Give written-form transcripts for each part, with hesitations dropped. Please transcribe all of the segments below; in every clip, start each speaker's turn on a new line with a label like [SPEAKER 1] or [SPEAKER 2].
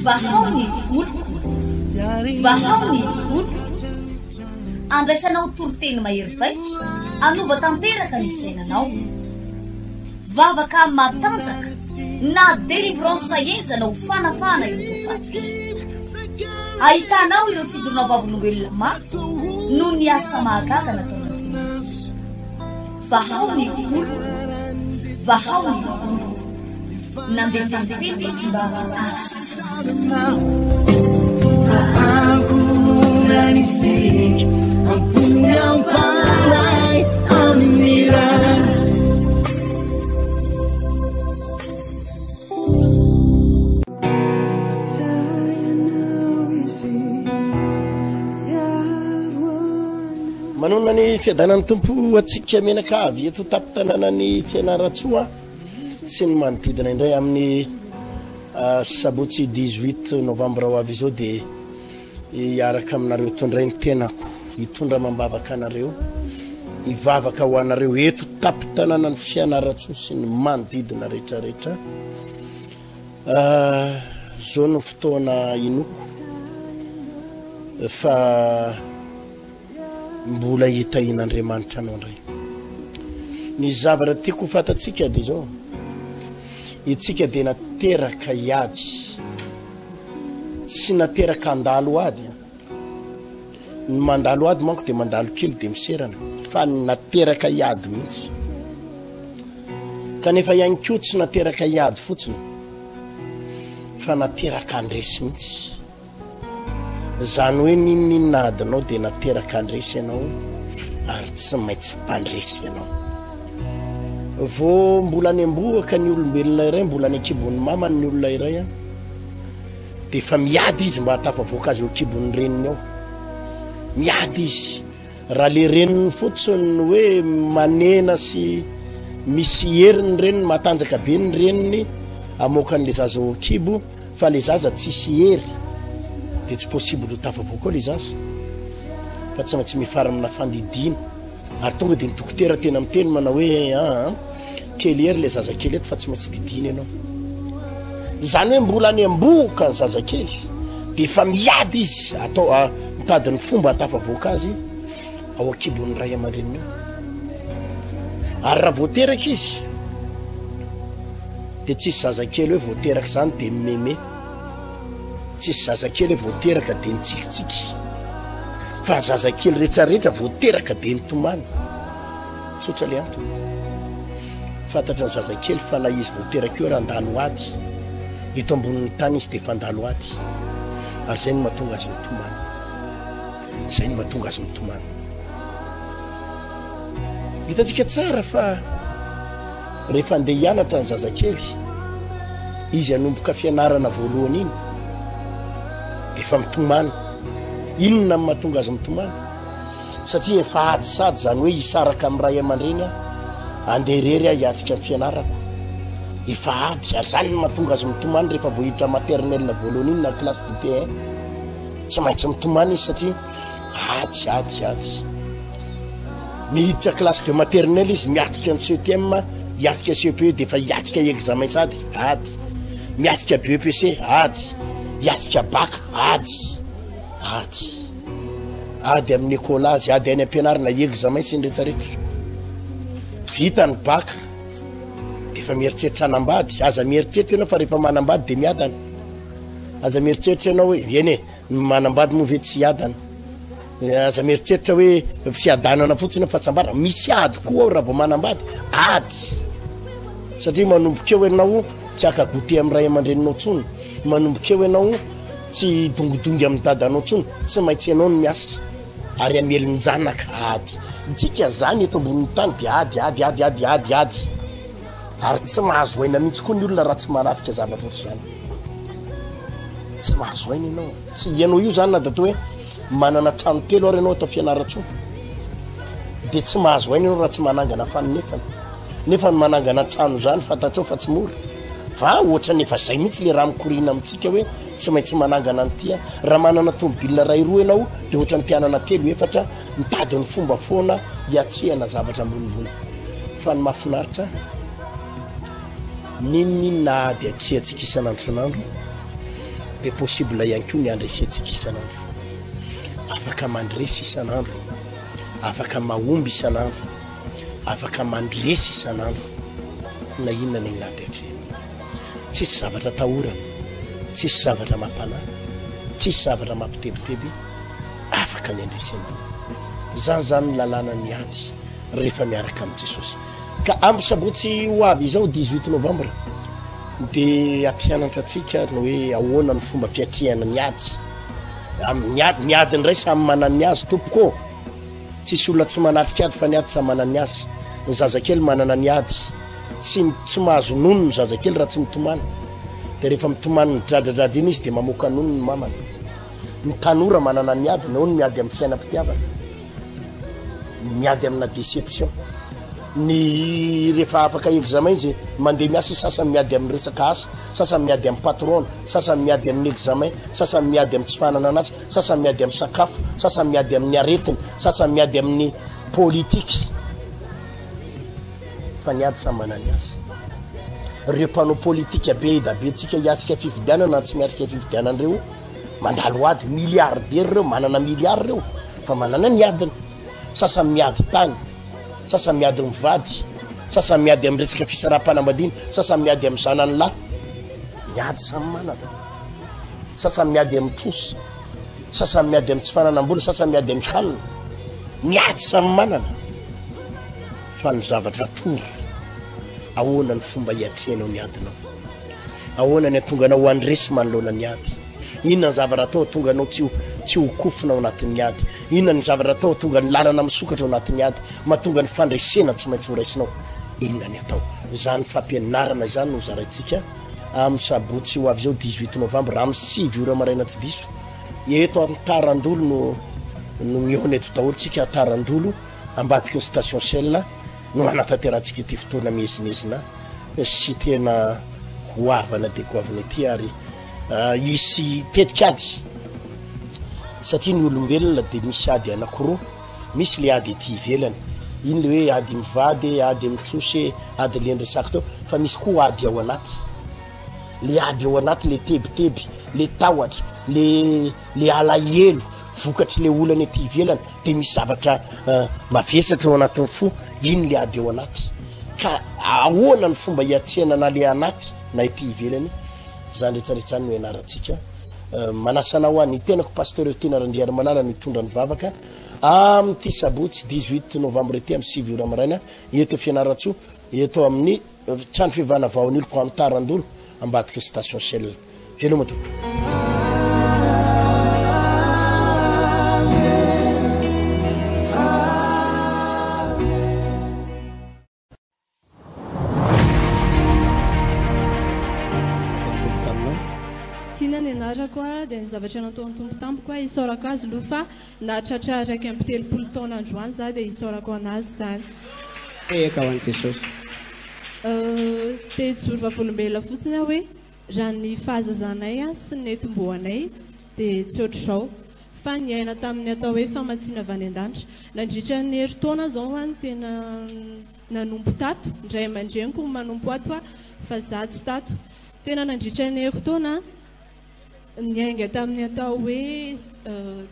[SPEAKER 1] vahaony oloko vahaony oloko andraisanao toroteny mahery vaiko anova tanteraka ny fiainanao vavaka matanjaka na délivrance enzana ho fanafana ireo fatotra ahitanao ireo fidorona vavolombelona maro no ny asa mahagaga nataonandriamanitra vahaony oloko vahaony oloko nandefandefety tsy mba azy
[SPEAKER 2] manona ny fiadanany tompo atsika menaka avy eto tapitanana ny fianaratsoa sy ny manodidina indray amin'ny sabotsy 18 novembre ho avy izao dia hiaraka aminareo tondray ny tenako hitondra mambavaka anareo hivavaka ho anareo eto tapitanana ny fianaratsoa sy ny manodidina rehetrarehetra zao no fotoana inoko fa mbola hitahin'Andriamanitra anao ndray ny zavatra tiako fatatsika dia zao itsika dia nateraka iady tsy nateraka andalo ady ny mandalo ady manko dia mandalo kely dia miserana fa nateraka iady mihitsy kanefa ihany koa tsy nateraka iady fotsiny fa nateraka andresy mihitsy zany hoe ninona adinao dia nateraka andresy ianao ary tsy maintsy mpandresy ianao vo mbola ny amboaka ny olombelona iray mbola ny akibon'ny mamany ny olona iray dia efa miady izy mba hatafavoaka azy eo akibon'ny reniny ao miady izy raha le reniny fotsiny hoe manena sy misy heriny reniny matanjaka be ny reniny amoaka n'le zaza ao akibo fa le zaza tsisy hery dia tsy possible ho tafavoaka ao le zaza fa tsy maintsy mifara amina fandidina ary tonga dia ny dokotera tena miteny manao hoe kely hery le zazakely eto fa tsy maintsy didina ianao zany hoe mbola ny amboka ny zazakely dia efa miady izy atao mitadiny fomba hatafavoaka azy ao akibon'ny ray aman-dreniny ary raha voateraka izy dia tsisy zazakely hoe voateraka zany dia mimeme tsisy zazakely hoe voateraka dia nitsikitsiky fa zazakely rehetrarehetra voateraka dia nitomany sotra le antony fantatra ny zazakely fa na izy voateraka eo raha andalo ady eto ambonin'ny tany izy dia efa andalo ady ary zay no mahatonga azy mitomany zay no mahatonga azy mitomany hitantsika tsara fa rehefa andeha hianatra ny zazakely izy anomboka fianarana voalohany iny dia efa mitomany inona ny mahatonga azy mitomany satria efa ady sady zany hoe hisaraka amin'ny ray aman-dreny andeha irery hiatsika amin'ny fianarako efa ady ary zany no mahatonga azy mitomany rehefa voahiditra maternelle voalohany iny na classe de T1 tsy maintsy mitomany izy satria ady mihiditra classe de maternelle izy miatrika ny CETM hiatrika CPE dia efa hiatrika examen sady ady miatrika BEPC ady hiatrika bac ady amin'ny école azy ady any ampianarina examen sy ny rehetrarehetra vita ny bac dia efa mieritreritra anambady aza mieritreritra ianao fa rehefa manambady dia miadana aza mieritreritra ianao hoe eny manambady moa ve tsy hiadana aza mieritreritra hoe fiadanana fotsiny fa tsambara misy ady koa ao raha vao manambady ady satria manomboka eo ianao tsy akagote amin'ny ray aman-dreninao tsony manomboka eo ianao tsy dongodongy amin'ny dadanao tsony tsy maintsy ianao no miasa ary amelinjanaka ady tsika zany eto ambonin'ny tany dia ady ary tsy mahazo aina mihitsy koa ny olona raha tsy manasika zavatra ohatr' zany tsy mahazo aina ianao tsy ianao io zany na da atao hoe manana trano telo ary ianao atao fianaratsoa dia tsy mahazo aina ianao raha tsy manangana fanonefana nefa ny manangana trano zany fantatrao fa tsy mora fa ohatra nefa zay mihitsy le raha mikorina amintsika hoe tsy maintsy manangana an'itya raha manana tomobilina ray roa ianao dia ohatra ny mpianana telo efatra mitady ny fomba foana hiatrehana zavatra ambonimbony fa ny mahafinaritra ninina dia tsy atsika isan'andro san'andro dia possible ihany koa ny andresentsika isan'andro afaka mandresy isan'andro afaka mahomby isan'andro afaka mandresy isan'andro na inona ny nady atsena tsisy zavatra tahorana tsisy zavatra mampanana tsisy zavatra mampitebiteby afaka ny andresena zany ny lalàna ny ady rehefa miaraka amin'i Jesosy ka amby sabotsy ho avy izao 18 novembre dia ampianatra antsika ny hoe ahoana ny fomba fiatriana ny ady ny ady ndray samy manana ny azy tompoko tsisy olona tsy manatrika ady fa ny ady samy manana ny azy ny zazakely manana ny ady tsy mahazo nono ny zazakely raha tsy mitomany dia rehefa mitomany ny dradradrady iny izy dia mamoaka nono ny mamany ny tanora manana ny ady nao ny miady amin'ny fiainam-pitiavana miady amina déception ny rehefa afaka examen izy mandeha miasa sasany miady amin'ny resaka asa sasany miady amin'ny patron sasany miady amin'ny examen sasany miady amin'ny tsy fanana anazy sasany miady amin'ny sakafo sasany miady amin'ny aretina sasany miady amin'ny politique fa ny ady samy manana ny azy reo mpanao politika be da be tsika hiatsika fifidianana tsy miatrika fifidianan'ireo mandalo ady milliardaire reo manana milliard reo fa manana ny adiny sasany miady tany sasany miady mivady sasany miady amin'ny resaka fisaraha-panambadiana sasany miady amin'ny zanany lahy miady samy manana sasany miady amin'ny trosy sasany miady amin'ny tsy fananam-bola sasany miady amin'ny halina miady samy manana fa ny zavatra toro ahoana ny fomba hiatrenao ny adinao ahoana ny atonganao andresy manoloana ny ady inona ny zavatra atao tonga anao tsy ho kofina ao anatin'ny ady inona ny zavatra atao tonga ny lalana misokatra ao anatin'ny ady mahatonga ny fandresena tsy maintsy horaisinao inona ny atao zany fampianarana zany no zaraintsika amin'ny sabotsy ho avy zao 18 novembre amin'ny 6 ora maraina tsy diso eto amin'ny tarandolo no miona eto daholotsika tarandolo ambadiky ny station Shell no anatanterantsika ity fotoana mihezinezina sy tena hoavana dia goavana ity ary isy tetikady satria ny olombelona dia misy ady anankiroa misy le ady ety ivelany iny le hoe ady mivady ady mitrosy ady le ndresaka tao fa misy koa ady ao anaty le ady ao anaty le tebiteby le tahotra le alahelo vokatry le olana ety ivelany dia misy zavatra mavesatra ao anatin'ny fo iny le ady ao anaty ka ahoana ny fomba hiatsena na le anaty na ety ivelany zany rehetrarehetrany no ianarantsika manasanao any tenako pasteur tena Randriana Malala nitondra ny vavaka amin'ity sabotsy 18 novembre ety amin'ny 6 ora maraina eto fianaratso eto amin'ny trano fivana vaon'olo ko amin'ny tarandolo ambadiky station Shell veloma tompoko
[SPEAKER 3] koa dia ny zavatra nataon'ny tompo tampoka isaorako azy aloha fa nahatratra raiky amby 30 taona androany za dia isaorako anazy zany
[SPEAKER 4] eka ho an'i Jesosy
[SPEAKER 3] dia tsy vavolombelona fotsiny aho hoe raha ny fahazazanay sy ny netim-boanay dia tsy ohatr' izao fa ny aina tamin'ny atao hoe famatsiana avy any an-danitra nandritra ny herintaona zao any tena nanompo tato indray aman-dreniko manompo ato fa za tsy tato tena nandritra ny herintaona niainga tamin'ny atao hoe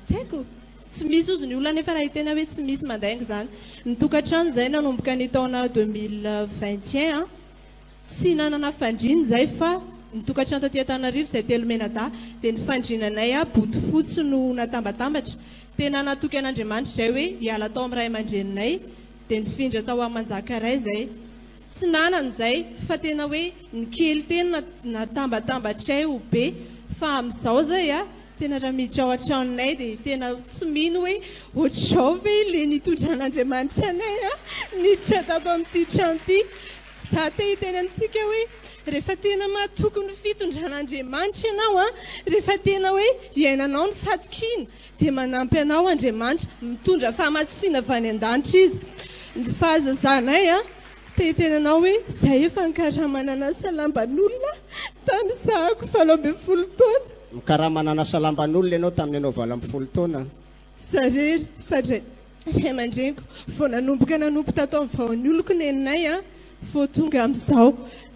[SPEAKER 3] tsy haiko tsy misy ozy ny olona nefa raha tena hoe tsy misy mandainga zany ny tokantrano zay nanomboka ny taona 2021 tsy nanana fandriny zay fa ny tokantrano taty Antananarivo zay telo menada dia ny fandrinanay boty fotsy no natambatambatra tena natoky an'Andriamanitra zay hoe hiala tao amin'ny ray aman-dreninay dia nifindra tao amin'ny manjakaray zay tsy nanan'izay fa tena hoe ny kely tena natambatambatray ho be fa amin'izao zay tena raha miditra ao an-tranonay dia tena tsy mino hoe ohatr'izao ve le nitondran'Andriamanitra anay niditra tato amin'ity trano ity za te hiteny amintsika hoe rehefa tena mahatoky ny fitondran'Andriamanitra ianao rehefa tena hoe iainanao ny fatokina dia manampy anao Andriamanitra mitondra fahamatsiana avy any an-danitra izy ny fahazazanay te hiteny anao hoe zay efa nikaraha-manana salamban'olona tany zahako 7 taona
[SPEAKER 4] mikaraha-manana salamban'olona ianao tamin'ny anao 7 taona
[SPEAKER 3] zarery fa ray aman-dreniko vao nanomboka nanompo tato amin'ny vaon'ny oloko neninay vao tonga amin'izao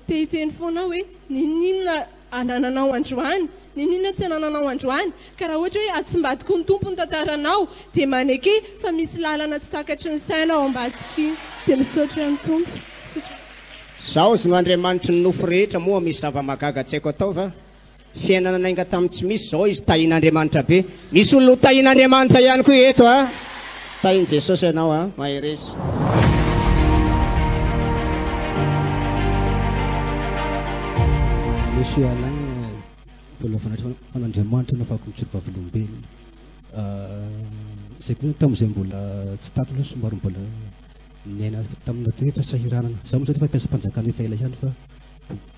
[SPEAKER 3] Te-iteny foana hoe ninona anananao androany, ninona tsy anananao androany, ka raha ohatra hoe atsimbadiko ny tompony tantaranao dia maneky fa misy lalana tsy takatry ny sainao ambadiky dia misaotra ny tompo.
[SPEAKER 4] Zaho zy no Andriamanitry ny nofo rehetra moa misy zava-magaga tsy haiko atao fa fiainana nainga tamin'ny tsy misy zao izy tahin'Andriamanitra be. Misy olona tahin'Andriamanitra ihany koa eto a. Tahin' Jesosy ianao a, maheresy.
[SPEAKER 5] Monsieur Alain, mbola fanandriamanitra nafako mitsoro vavolombelona. Zay koa tamin'izay mbola tsy tato loha somary mbola niaina tamina teo efa sahiranana. Zaho moa zany efa mpiasa mpanjakana efa ela ihany fa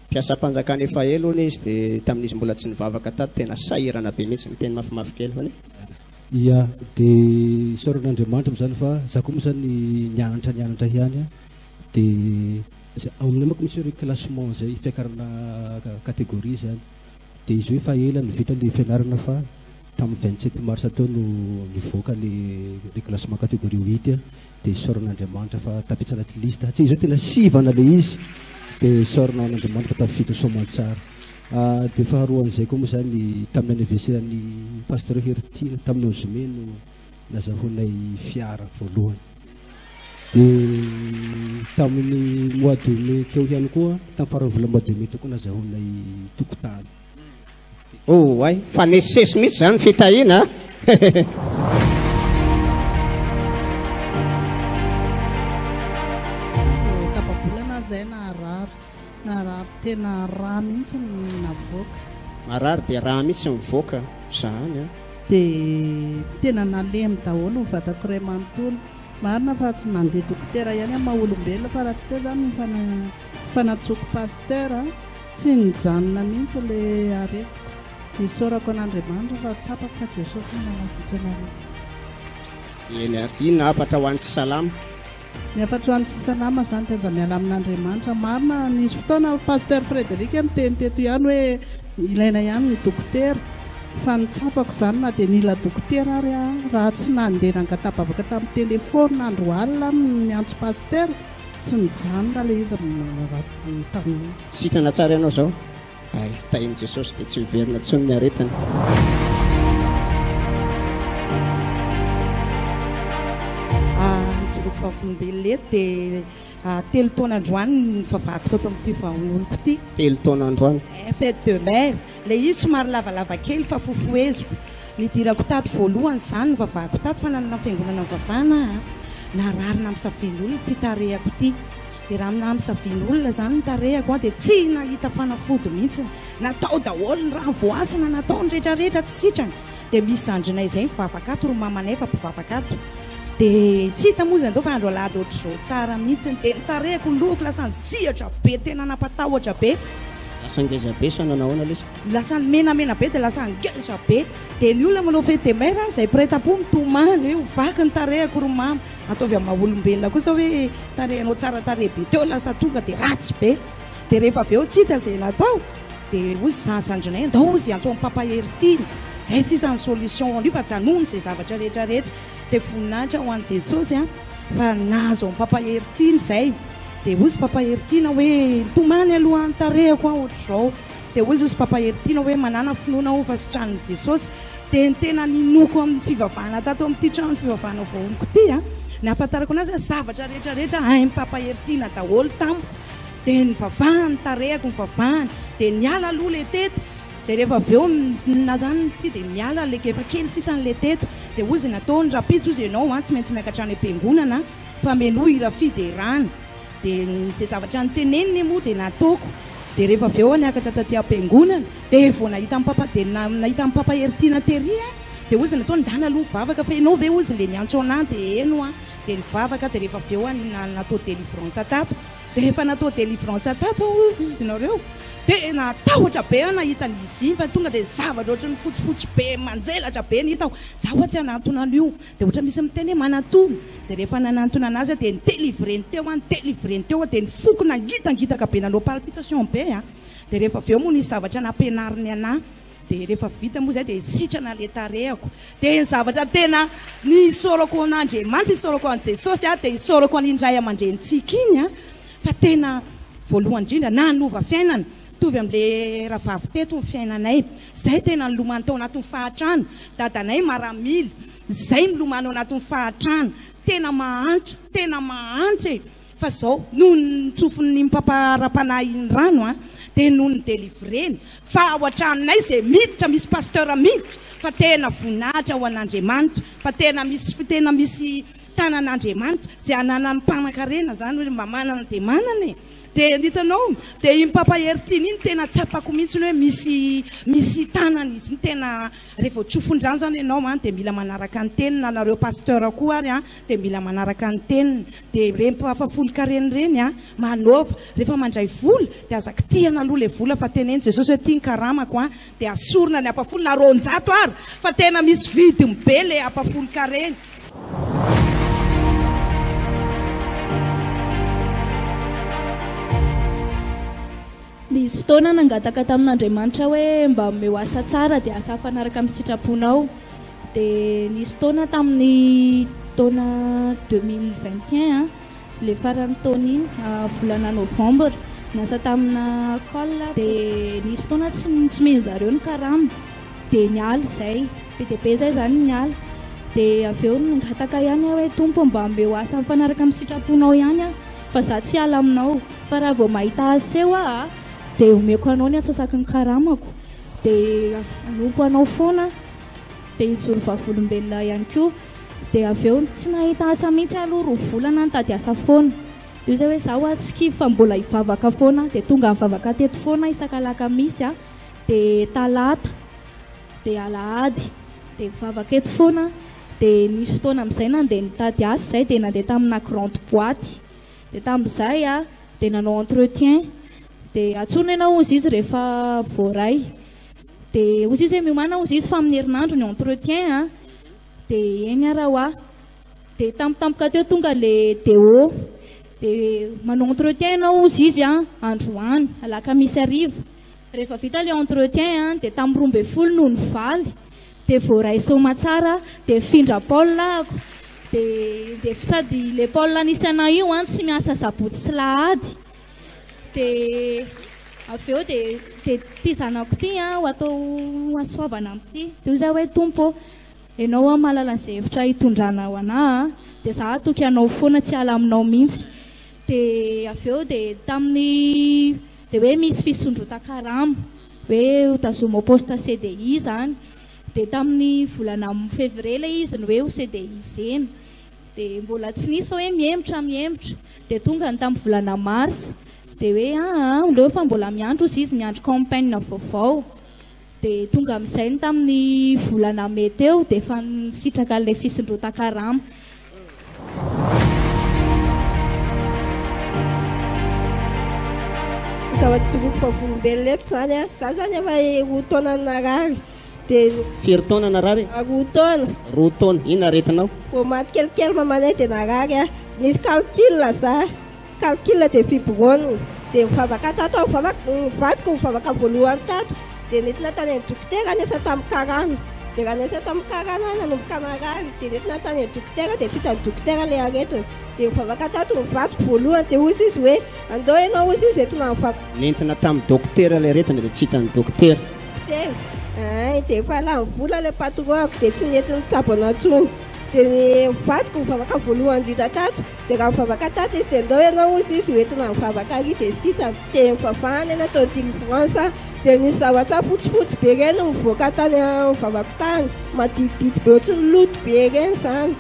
[SPEAKER 4] Mpiasa mpanjakana efa elo hono izy dia tamin'izy mbola tsy nivavaka tato tena sahirana be mihitsy ny teny mafimafy kely hono.
[SPEAKER 5] ia dia soran'Andriamanitra moa zany fa za koa moa zany nianatra ihany a dia aminay manko misy hoe classement zay fiakarana catégorie zany dia izy hoe fa ela ny vita ny fianarana fa tamin'ny 27 mars tao no nivoaka ny classement catégorie 8 a dia soran'Andriamanitra fa tapitsy anaty liste tsy izy hoe tena sivana le izy dia soran'Andriamanitra fa tafito somatsara. Dia faharoan'izay koa moa zany tamin'ny anniversaire ny pasteur Hertine tamin'ny 11 mai no nazahoanay fiara voalohany. Dia tamin'ny mois de mai teo ihany koa tamin'ny farany vola mois de mai teo koa nazahoanay tokotany.
[SPEAKER 4] Oh ay fa nesesy mihitsy zany fitahina.
[SPEAKER 6] Tapabolana zay narary tena raha mihitsy navoaka.
[SPEAKER 4] Marary dia raha mihitsy mivoaka zany a.
[SPEAKER 6] Dia tena nalemy daholo ny vatako iray manontolo. Marina fa tsy nandeha dokotera ihany a maha-olombelona fa raha tsy teo zany fanatsoko pasteur tsy nijanona mihitsy ilay aretiko. Isaorako an'Andriamanitra fa tsapako fa Jesosy nanasitena.
[SPEAKER 4] Eny ary inona afatra ho an'ny tsy salama?
[SPEAKER 6] Ny afatra ho an'ny tsy salama zany taiza miala amin'Andriamanitra. Marina nisy fotoana pasteur Frédéric miteny teto ihany hoe ilaina ihany ny dokotera fa nitsapako zany na dia nila dokotera ary raha tsy nandeha nangatapavaka tamin'ny telefôna andro alina miantso pasteur tsy mijanona ilay izy tamin'ny
[SPEAKER 4] sitrana tsara ianao zao. Ay, tahin'i Jesosy dia tsy miverina tsony ny aretiny.
[SPEAKER 7] Nijoroko vavolombelona eto dia telo taona androany ny vavahako tao tamin'ity vahaoloniko ity.
[SPEAKER 4] Telo taona androany.
[SPEAKER 7] Fête de mère. Ilay izy somary lavalava kely fa fofoezo. Nidirako tato voalohany zany ny vavahako tato fa nanana fiangonana vavahana nararina amin'ny safian'olona ity tarehako ity. Dia raha amin'ny safian'olona zany ny tarehako dia tsy nahita fanafody mihitsy. Natao daholo ny raha voasana natao ny rehetrarehetra tsy sitrana. Dia misy zandrinay izay mivavaka ato ro mamanay fa mpivavaka ato. Dia tsy hita moa zany dao fa andro alady ohatr'izao tsara mihitsy. Dia ny tarehako ny loko lasa nysihatra be tena napatahotra be.
[SPEAKER 4] Lasa ngeza be sa nanao ahoana lesy?
[SPEAKER 7] Lasa menamena be dia lasa ngeza be. Dia ny olona manao fety mera izay preta-po mitomany hoe vaky ny tarehako ro mama. Ataovy amin'ny maha-olombelona kosa hoe tarehanao tsara tarehy be teo lasa tonga dia ratsy be. Dia rehefa avy eo tsy hita izay natao dia ozy zandrinay andao ozy antso amin'ny papa Hertine. Zay sisa ny solution an'io fa janony izay zavatra rehetrarehetra. Dia voninahitra ho an'i Jesosy fa nahazo amin'ny papa Hertine izay. Dia ozy papa Hertine hoe tomany alohan'ny tarehako ohatr'izao. Dia ozy izy papa Hertine hoe manana finoana ho fasitran'i Jesosy. Dia ny tena ninoko amin'ny fivavahana tato amin'ity trano fivavahana vaholiko ity ny ahafantarako anazy zavatra rehetrarehetra hain'ny papa Hertine daholo tamiko. Dia nivavahany tarehako nivavahany dia niala aloha le teto. Dia rehefa avy eo nazany ity dia miala le efa kely sisan'le teto. Dia ozy nataony rapitso izy ianao tsy maintsy miankatrany am-piangonana fa menohy ira fiderana. Dia izay zavatra niteneniny moa dia nataoko. Dia rehefa avy eo niakatra taty am-piangonana dia vao nahita amin'ny papa Hertine tery dia ozy nataony ndana aloha mivavaka fa ianao ve ozy le niantso anah dia eno dia nivavaka. Dia rehefa avy eo natao délivrance tato. Dia rehefa natao délivrance tato ozy izy nareo dia natahotra be nahita n'izy fa tonga dia zavatra ohatry ny fotsifotsy be manjelatra be nihitao zaho tsy hanatona an'io. Dia ohatra misy miteny manatono. Dia rehefa nanantona anazy dia nidelivreny teo dia nifoko nangitangitaka be nanao palpitation be dia rehefa avy eo moa nisy zavatra nampianariny anahy. Dia rehefa vita moa zay dia sitrana le tarehako. Dia ny zavatra tena nisaorako an'Andriamanitra isaorako an'i Jesosy dia isaorako an'indray aman-drenitsika iny fa tena voalohany indrindra na hanova fiainana tovy amin'le rahavavy teto ny fiainanay zay tena nilomano tao anatin'ny fahatrana dadanay maramily zay milomano anatin'ny fahatrana tena mahantra fa zao noho ny tsofin'ny mpapara-panahy iny rano dia noho ny délivreny fa ao an-tranonay zay miditra misy pasteur miditra fa tena voninahitra ao an'Andriamanitra fa tena misy tanan'Andriamanitra zay ananany mpanan-karena zany hoe mamanana dia manana dia hitanao dia iny papahertiny iny tena tsapako mihitsy hoe misy tanany izy tena rehefa tsofondrano zany ianao dia mila manaraka ny tenina nareo pasteur koa ary dia mila manaraka ny tenina dia reny mpafafolo kareny reny manova rehefa mandray vola dia azaka tiana aloha le vola fa teneny Jesosy hoe tiany karamako dia asorona ny apafolo na ronjato ary fa tena misy vidiny be le apafolo kareny.
[SPEAKER 8] Nisy fotoana nangataka tamin'Andriamanitra hoe mba omeo asa tsara dia asa fanaraka amin'ny sitraponao dia nisy fotoana tamin'ny taona 2021 le farany taona iny volana novembre niasa tamina colle dia nisy fotoana tsy mino zareo ny karama dia nialy zay be zay zany nialy dia avy eo nangataka ihany hoe tompo mba omeo asa fanaraka amin'ny sitraponao ihany fa za tsy ala aminao fa raha vao mahita azy eo dia omeko anao ny atsasaky ny karamako dia anompo anao foana dia hijoro vavolombelona ihany koa dia avy eo tsy nahita asa mihitsy aloha roa volana nitady asa foana dia zay hoe zaho atsikivy fa mbola hivavaka foana dia tonga mivavaka teto foana isakalaka misy dia talata dia alahady dia mivavaka eto foana dia nisy fotoana amin'izay nandeha nitady asa zay dia nandeha tamina grande boîte dia tamin'izay dia nanao entretien dia atsona ianao ozy izy rehefa voaray dia ozy izy hoe miomana ozy izy fa amin'ny herinandro ny entretien dia eny araha dia tampotampoka teo tonga le DO dia manao entretien ianao ozy izy androany alaka misy ariva rehefa vita le entretien dia tamin'ny 12 noho ny valy dia voaray soma tsara dia findra Paul ako dia sady le Paul nisy anao io tsy miasa sabotsy sy lahady dia avy eo dia ty zanako ty ho atao asoavana amin'ity dia zay hoe tompo ianao mahalala an'izay hevitra hitondrana ho anahy dia za toky anao foana tsy ala aminao mihitsy dia avy eo dia tamin'ny dia hoe misy fisondrotan-karama hoe hotazoma poste CDI zany dia tamin'ny volana février le izy ny hoe ho CDI zeny dia mbola tsy nisy fa hoe miembotra dia tonga ny tamin'ny volana mars dia hoe leo fa mbola miandro izy miandro campagne vaovao dia tonga amin'izay ny tamin'ny volana may teo dia efa nisitraka le fisondrotan-karama.
[SPEAKER 9] Zavatsiloko vavolombelona eto zany za zany efa ho taona narary dia
[SPEAKER 4] firy taona narary?
[SPEAKER 9] Roa taona.
[SPEAKER 4] Roa taona ino aretinao?
[SPEAKER 9] Vao maty kelikely mamanay dia narary nisy calcul za calcul dia fibrone dia mivavaka tato vadiko mivavaka voalohany tato dia nentina tany any dokotera niasa tamin'ny karana dia raha niasa tamin'ny karana nanomboka narary dia nentina tany any dokotera dia tsy hitany dokotera le aretiny dia mivavaka tato mivadiko voalohany dia ozy izy hoe andao ianao ozy izy entina mivavaka
[SPEAKER 4] nentina tamin'ny dokotera le aretiny dia tsy hitany dokotera
[SPEAKER 9] dia efa lany vola le patron dia tsy nentina tsabo anao tsony dia mivadiko mivavaka voalohany dita tato dia raha mivavaka tato izy dia andao ianao ozy izy hoentina mivavaka ary dia sitany dia mivavahana ena tao delivrance dia nisy zavatsa fotsifotsy be reny mivoaka tany mivavako tany madididity be ohatriny loto be reny zany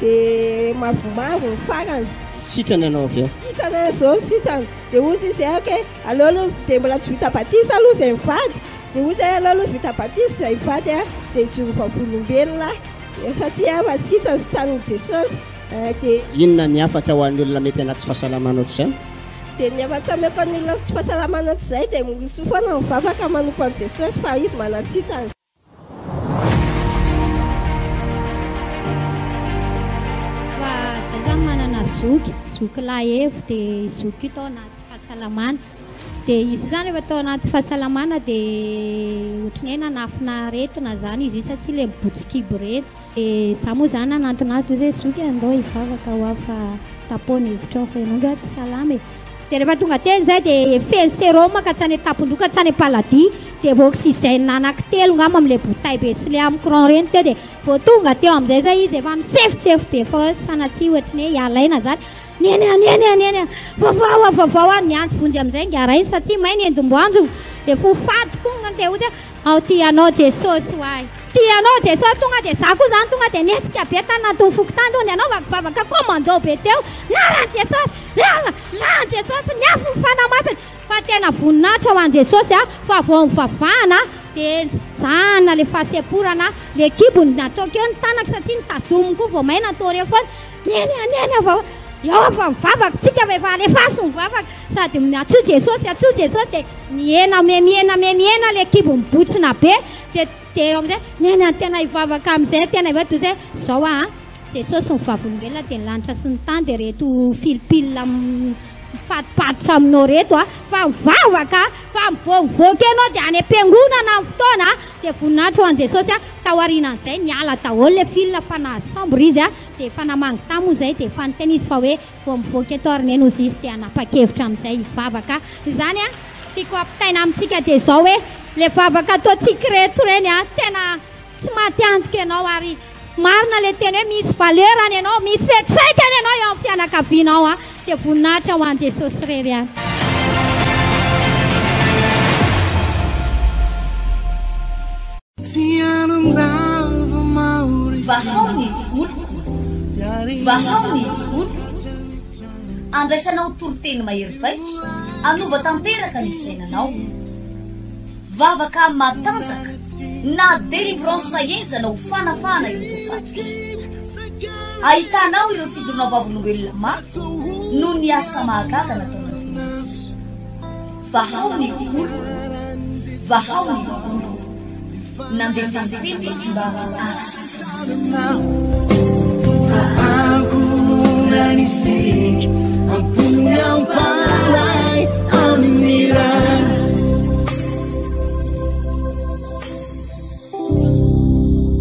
[SPEAKER 9] dia mavomavo ny farany
[SPEAKER 4] sitrany ianao avy eo
[SPEAKER 9] sitrany zao sitrany dia ozy izy ake aloha dia mbola tsy vita batisa aloha izay mivady dia ozy aloha vita batisa izay mivady dia hijoro vavolombelona efa tsy afa sitrany sy tranony Jesosy dia
[SPEAKER 4] inona ny afatra ho an'ny olona mety anaty tsy fahasalamana ohatr'izany
[SPEAKER 9] dia ny afa-tsy ameko ny olona tsy fahasalamana ohatr'izay dia miroso foana mivavaka manompo an'i Jesosy fa izy manasitrany.
[SPEAKER 10] Fa zay zany manana zoky lahevo dia zoky io tao anaty fahasalamana dia izy zany efa tao anaty fahasalamana dia ohatrany hoe nanafina aretina zany izy io satria le mibotsikibo reny dia za moa zany nanantona azy toy zay zoky andao hivavaka ho afa tapony hevitra ao fa ianao nga tsy salama dia rehefa tonga teny zay dia feny sérôme ka tsy any tapondroka tsy any paladi dia oxygène anankitelo ngamba amin'ilay botay be sy le amin'ny courant reny teo dia vao tonga teo amin'izay zay izy efa misefosefo be fa sanatsy ohatry ny hoe hialaina zany neny vavao any niantso vonjy amin'izay ngarainy satria mainy endom-boanjo dia fofato konga dia ohatry ao tianao jesosy hoay tianao jesosy tonga dia za koa zany tonga dia nietsika be tany natony fokotany tonga dia anao vavaka commando be teo laran jesosy lan jesosy niafo mifanamasina fa tena voninahitra ho an jesosy a fa vao mivavahana dia zana le fahaseporana le kibony nataoko eo ny tanaka satria nitazominy koa vao may natao reo foana neny avao eo fa mivavaka tsika vefa alefasy mivavaka sady atso jesosy dia miena le kibo mibotsina be dia amizay neny tena hivavaka amin'izay tena iva toy zay zao a jesosy mivavolombelona dia nilanitra sy ny tany dia reto filipila mifatopatotra aminao reto a fa mivavaka fa mivoavoaka ianao dia any am-piangonana amin'ny fotoana dia voninahitra ho an jesosy a tahoarinan'izay niala daholo le fila fa nahasambre izy a dia efa namangita moa zay dia efa niteny izy fa hoe vao mivoaka eto arineny ozy izy dia anapa-kevitra amin'izay hivavaka izany a tiako ampitaina amintsika dia zao hoe le vavaka ataontsika reto reny a tena tsy maty antoka ianao ary marina le teny hoe misy valerany ianao misy fetsaikany ianao eo amin'ny fianakavianao a dia voninahitra ho an jesosy rery any
[SPEAKER 1] vahaony olo andraisanao toroteny mahery vaiko anova tanteraka ny fiainanao vavaka matanjaka na délivrance enjana ho fanafana ireo fatotra ahitanao ireo fijorona vavolombelona maro no ny asa mahagaga nataonandriamanitra vahaony olo nandeha tantety izy mba asa